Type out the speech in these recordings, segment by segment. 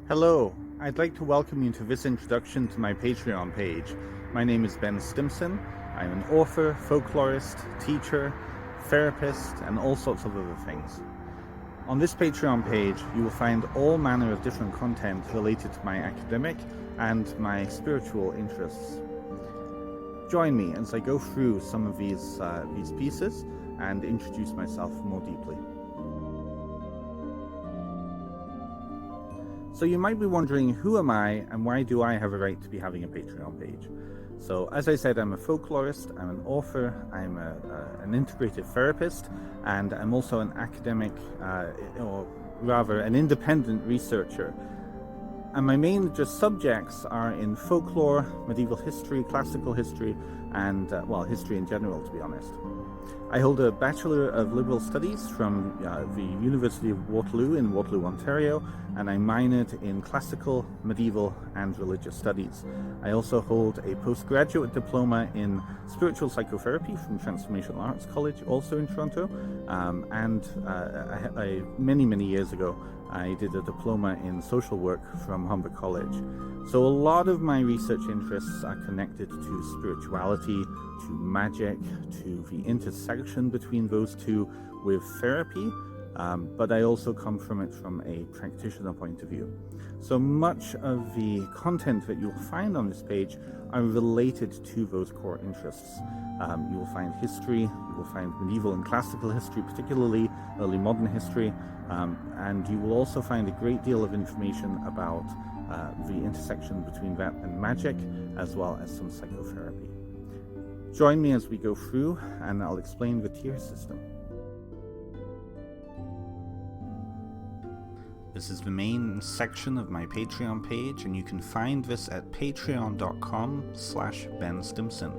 Hello, I'd like to welcome you to this introduction to my Patreon page. My name is Ben Stimson. I'm an author, folklorist, teacher, therapist, and all sorts of other things. On this Patreon page, you will find all manner of different content related to my academic and my spiritual interests. Join me as I go through some of these pieces and introduce myself more deeply. So you might be wondering, who am I and why do I have a right to be having a Patreon page? So as I said, I'm a folklorist, I'm an author, I'm an integrative therapist, and I'm also an academic, or rather an independent researcher. And my main subjects are in folklore, medieval history, classical history, and history in general, to be honest. I hold a Bachelor of Liberal Studies from the University of Waterloo in Waterloo, Ontario, and I minored in classical, medieval, and religious studies. I also hold a postgraduate diploma in spiritual psychotherapy from Transformational Arts College, also in Toronto, many years ago, I did a diploma in social work from Humber College. So a lot of my research interests are connected to spirituality, to magic, to the intersection between those two with therapy, but I also come from it from a practitioner point of view. So much of the content that you'll find on this page are related to those core interests. You will find history, you will find medieval and classical history, particularly early modern history, and you will also find a great deal of information about the intersection between that and magic, as well as some psychotherapy. Join me as we go through, and I'll explain the tier system. This is the main section of my Patreon page, and you can find this at patreon.com/Ben Stimson.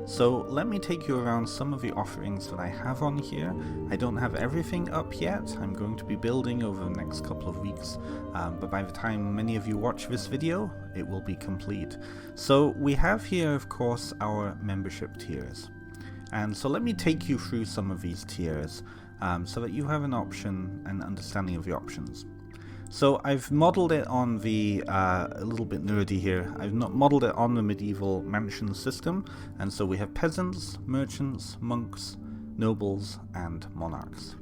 So let me take you around some of the offerings that I have on here. I don't have everything up yet. I'm going to be building over the next couple of weeks, but by the time many of you watch this video, it will be complete. So we have here, of course, our membership tiers. And so let me take you through some of these tiers so that you have an option and understanding of the options. So I've modeled it on the, a little bit nerdy here, I've not modeled it on the medieval mansion system, and so we have peasants, merchants, monks, nobles, and monarchs.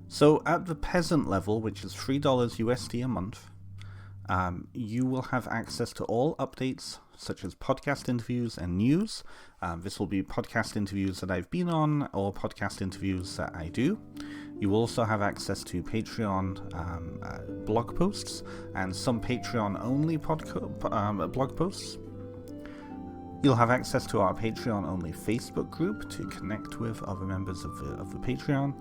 So at the peasant level, which is $3 USD a month, you will have access to all updates such as podcast interviews and news. This will be podcast interviews that I've been on or podcast interviews that I do. You will also have access to Patreon blog posts and some Patreon-only blog posts. You'll have access to our Patreon-only Facebook group to connect with other members of the Patreon.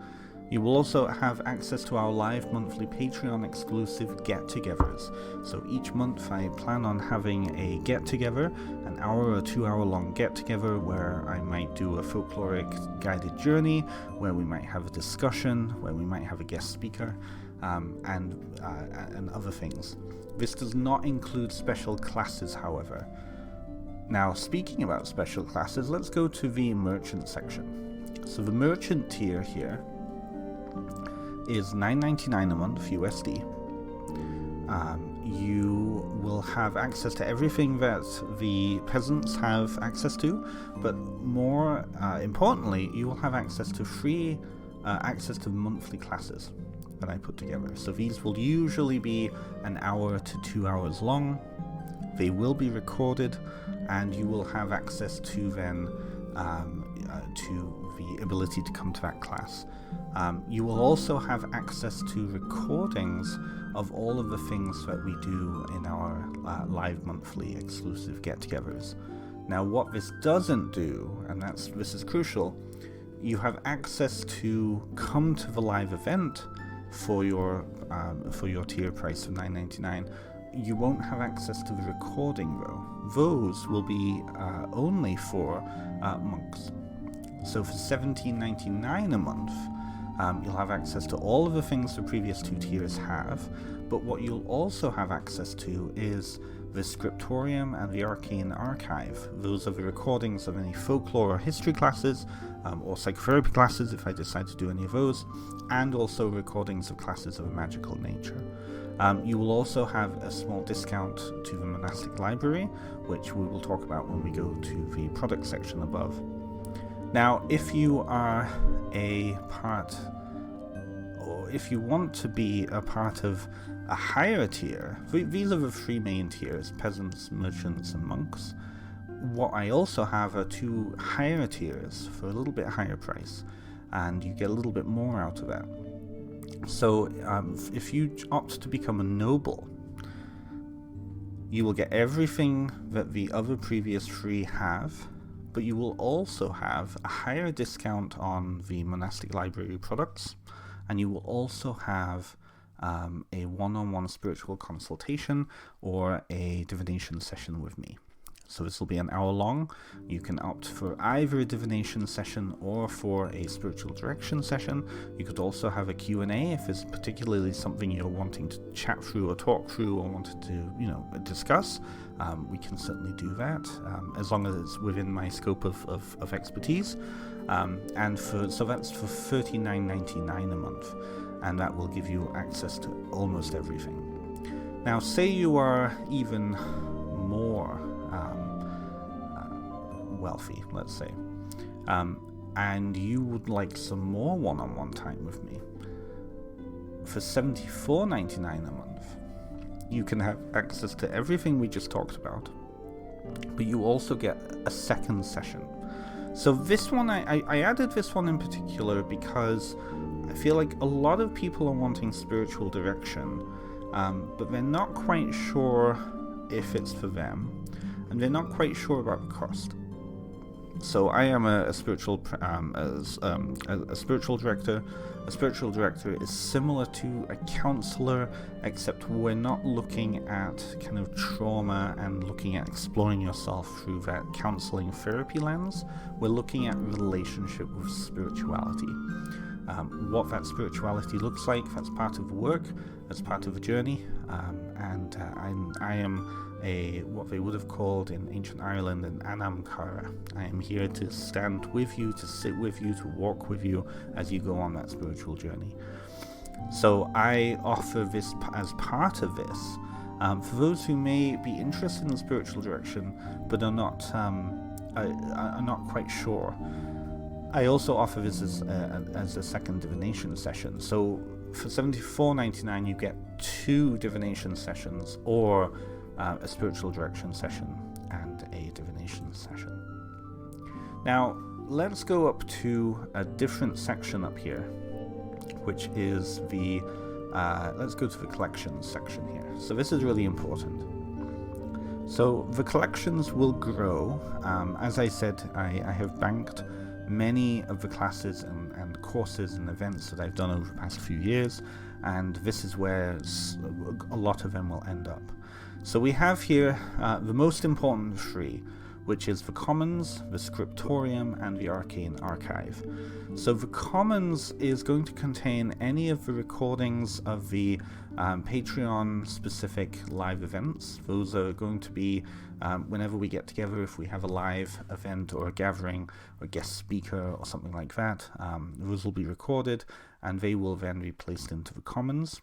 You will also have access to our live monthly Patreon exclusive get-togethers. So each month I plan on having a get-together, an hour or 2 hour long get-together where I might do a folkloric guided journey, where we might have a discussion, where we might have a guest speaker, and other things. This does not include special classes, however. Now, speaking about special classes, let's go to the merchant section. So the merchant tier here is $9.99 a month USD. You will have access to everything that the peasants have access to, but more importantly, you will have access to free access to monthly classes that I put together. So these will usually be an hour to 2 hours long. They will be recorded, and you will have access to then to the ability to come to that class. You will also have access to recordings of all of the things that we do in our live monthly exclusive get-togethers. Now, what this doesn't do, and this is crucial, you have access to come to the live event for your tier price of $9.99. You won't have access to the recording though. Those will be only for monks. So for $17.99 a month, you'll have access to all of the things the previous two tiers have, but what you'll also have access to is the Scriptorium and the Arcane Archive. Those are the recordings of any folklore or history classes, or psychotherapy classes if I decide to do any of those, and also recordings of classes of a magical nature. You will also have a small discount to the monastic library, which we will talk about when we go to the product section above. Now, if you are a part, or if you want to be a part of a higher tier, these are the three main tiers: peasants, merchants, and monks. What I also have are two higher tiers for a little bit higher price, and you get a little bit more out of that. So if you opt to become a noble, you will get everything that the other previous three have, but you will also have a higher discount on the monastic library products, and you will also have a one-on-one spiritual consultation or a divination session with me. So this will be an hour long. You can opt for either a divination session or for a spiritual direction session. You could also have a Q&A if it's particularly something you're wanting to chat through or talk through or wanted to, discuss. We can certainly do that, as long as it's within my scope of expertise. So that's for $39.99 a month, and that will give you access to almost everything. Now, say you are even more wealthy, let's say, and you would like some more one-on-one time with me. For $74.99 a month, you can have access to everything we just talked about, but you also get a second session. So this one, I added this one in particular because I feel like a lot of people are wanting spiritual direction, but they're not quite sure if it's for them, and they're not quite sure about the cost. So I am a spiritual director. A spiritual director is similar to a counselor, except we're not looking at kind of trauma and looking at exploring yourself through that counseling therapy lens. We're looking at relationship with spirituality. What that spirituality looks like, that's part of the work, that's part of the journey, and I am what they would have called in ancient Ireland an anamkara. I am here to stand with you, to sit with you, to walk with you as you go on that spiritual journey. So I offer this as part of this for those who may be interested in spiritual direction but are not quite sure. I also offer this as a second divination session. So for $74.99 you get 2 divination sessions, or a spiritual direction session and a divination session. Now let's go up to a different section up here, which is the let's go to the collections section here. So this is really important. So the collections will grow. As I said, I have banked many of the classes and courses and events that I've done over the past few years, and this is where a lot of them will end up. So we have here the most important 3, which is the Commons, the Scriptorium, and the Arcane Archive. So the Commons is going to contain any of the recordings of the Patreon-specific live events. Those are going to be whenever we get together, if we have a live event or a gathering or a guest speaker or something like that, those will be recorded and they will then be placed into the Commons.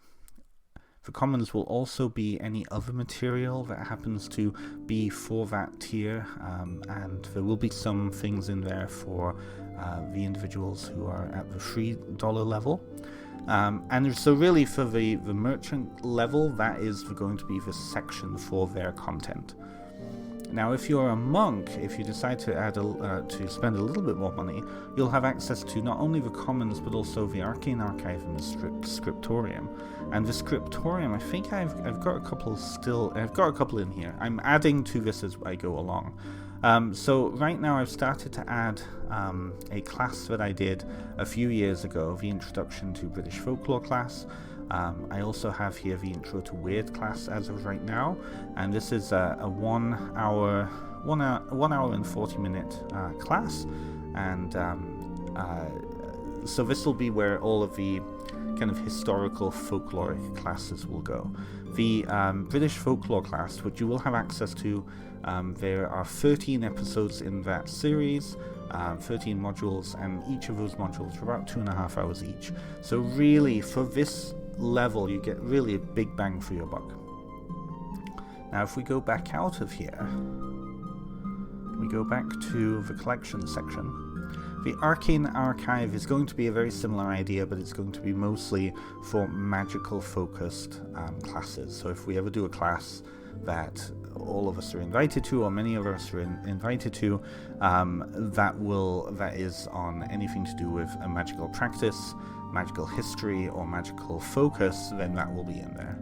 The Commons will also be any other material that happens to be for that tier, and there will be some things in there for the individuals who are at the $3 level. And so really for the merchant level, that is going to be the section for their content. Now, if you're a monk, if you decide to add to spend a little bit more money, you'll have access to not only the Commons but also the Arcane Archive and the Scriptorium. And the Scriptorium, I think I've got a couple still. I've got a couple in here. I'm adding to this as I go along. So right now I've started to add a class that I did a few years ago, the Introduction to British Folklore class. I also have here the Intro to Weird class as of right now, and this is a 1 hour and 40 minute class, and So this will be where all of the kind of historical folkloric classes will go. The British folklore class, which you will have access to, there are 13 episodes in that series, 13 modules, and each of those modules are about 2.5 hours each. So really, for this level, you get really a big bang for your buck. Now if we go back out of here, we go back to the collection section. The Arcane Archive is going to be a very similar idea, but it's going to be mostly for magical focused classes. So if we ever do a class that all of us are invited to, or many of us are invited to, that is on anything to do with a magical practice, magical history, or magical focus, then that will be in there.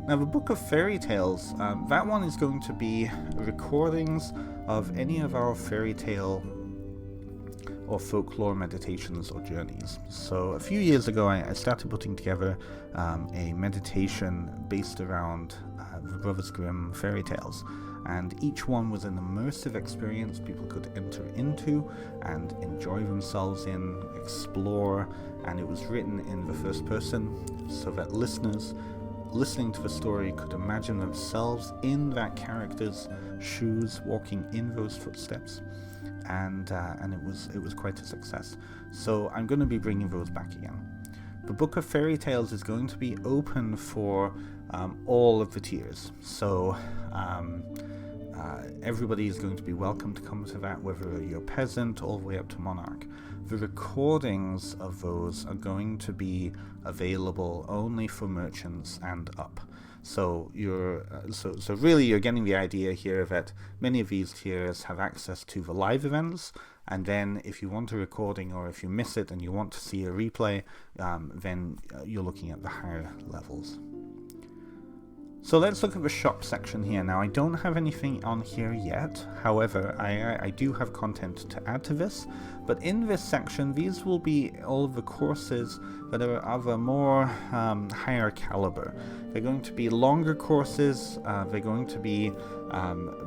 Now the Book of Fairy Tales, that one is going to be recordings of any of our fairy tale or folklore meditations or journeys. So a few years ago I started putting together a meditation based around the Brothers Grimm fairy tales, and each one was an immersive experience people could enter into and enjoy themselves in, explore, and it was written in the first person so that listeners listening to the story could imagine themselves in that character's shoes, walking in those footsteps, and it was quite a success. So I'm going to be bringing those back again. The Book of Fairy Tales is going to be open for all of the tiers, so everybody is going to be welcome to come to that, whether you're peasant all the way up to monarch. The recordings of those are going to be available only for merchants and up. So so really you're getting the idea here that many of these tiers have access to the live events, and then if you want a recording or if you miss it and you want to see a replay, then you're looking at the higher levels. So let's look at the shop section here. Now I don't have anything on here yet, however I do have content to add to this, but in this section these will be all of the courses that are of a more higher caliber. They're going to be longer courses, they're going to be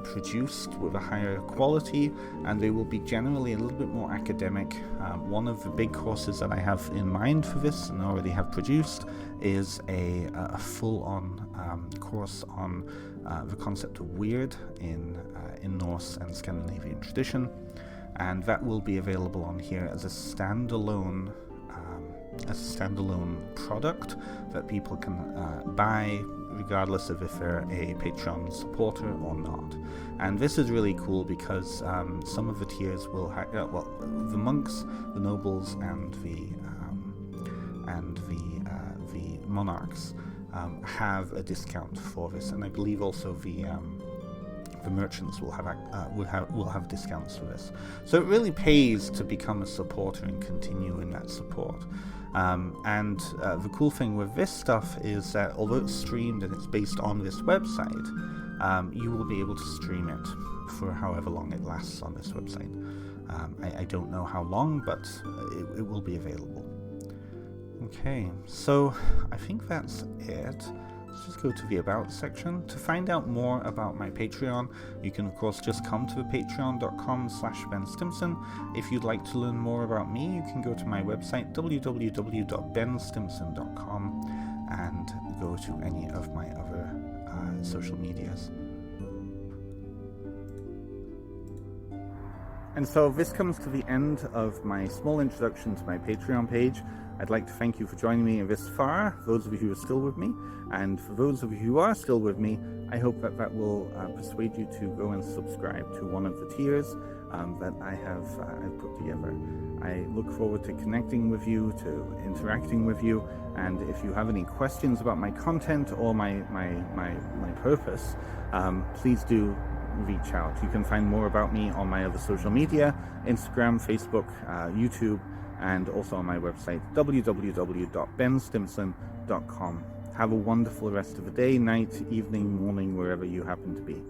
produced with a higher quality, and they will be generally a little bit more academic. One of the big courses that I have in mind for this and already have produced is a full-on course on the concept of weird in Norse and Scandinavian tradition, and that will be available on here as a standalone product that people can buy regardless of if they're a Patreon supporter or not. And this is really cool because some of the tiers will have, the monks, the nobles, and the monarchs have a discount for this, and I believe also the merchants will have discounts for this. So it really pays to become a supporter and continue in that support. And the cool thing with this stuff is that although it's streamed and it's based on this website, you will be able to stream it for however long it lasts on this website. I don't know how long, but it will be available. Okay, so I think that's it. Let's just go to the About section. To find out more about my Patreon, you can of course just come to the patreon.com/BenStimpson. If you'd like to learn more about me, you can go to my website www.benstimpson.com and go to any of my other social medias. And so this comes to the end of my small introduction to my Patreon page. I'd like to thank you for joining me this far, those of you who are still with me, and for those of you who are still with me, I hope that will persuade you to go and subscribe to one of the tiers that I've put together. I look forward to connecting with you, to interacting with you, and if you have any questions about my content or my purpose, please do reach out. You can find more about me on my other social media, Instagram, Facebook, YouTube, and also on my website, www.benstimpson.com. Have a wonderful rest of the day, night, evening, morning, wherever you happen to be.